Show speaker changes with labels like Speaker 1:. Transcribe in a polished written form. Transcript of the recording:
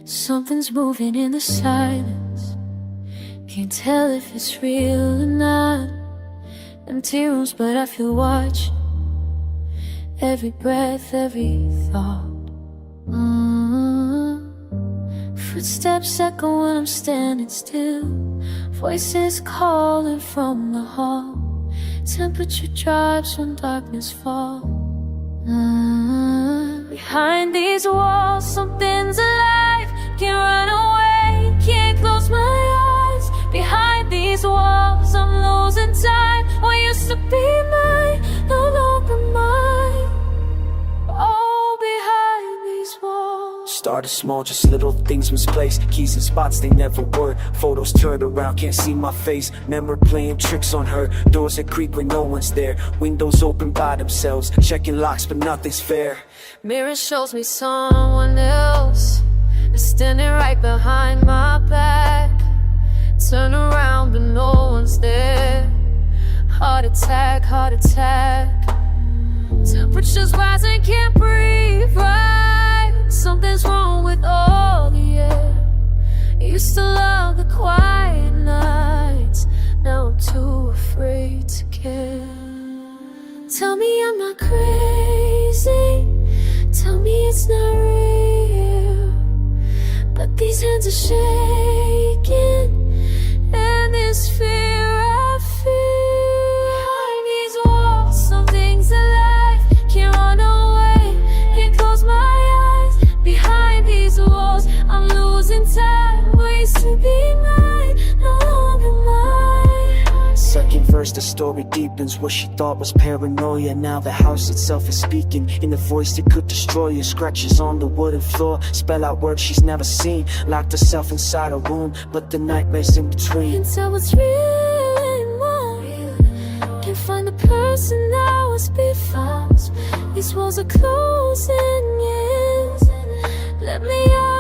Speaker 1: Something's moving in the silence. Can't tell if it's real or not. Empty rooms, but I feel watched. Every breath, every thought. Footsteps echo when I'm standing still. Voices calling from the hall. Temperature drops when darkness falls. Behind these walls, something's alive. Can't run away, can't close my eyes. Behind these walls, I'm losing time. What used to be mine, no longer mine. Oh, behind these walls.
Speaker 2: Started small, just little things misplaced. Keys in spots they never were. Photos turned around, can't see my face. Memory playing tricks on her. Doors that creak when no one's there. Windows open by themselves. Checking locks, but nothing's fair.
Speaker 1: Mirror shows me someone else standing right behind my back. Turn around, but no one's there. Heart attack, heart attack. Temperature's rising, can't breathe right. Something's wrong with all the air. Used to love the quiet nights. Now I'm too afraid to care. Tell me I'm not crazy. Tell me it's not real. But these hands are shaking, and this fear I feel. Behind these walls, something's alive. Can't run away, can't close my eyes. Behind these walls, I'm losing time. What used to be mine, no longer mine.
Speaker 2: Second verse, the story deepens. What she thought was paranoia, now the house itself is speaking in a voice that could destroy her. Scratches on the wooden floor, spell out words she's never seen. Locked herself inside a room, but the nightmares in between.
Speaker 1: Can't tell what's real anymore. Can't find the person I was before. These walls are closing in. Let me out.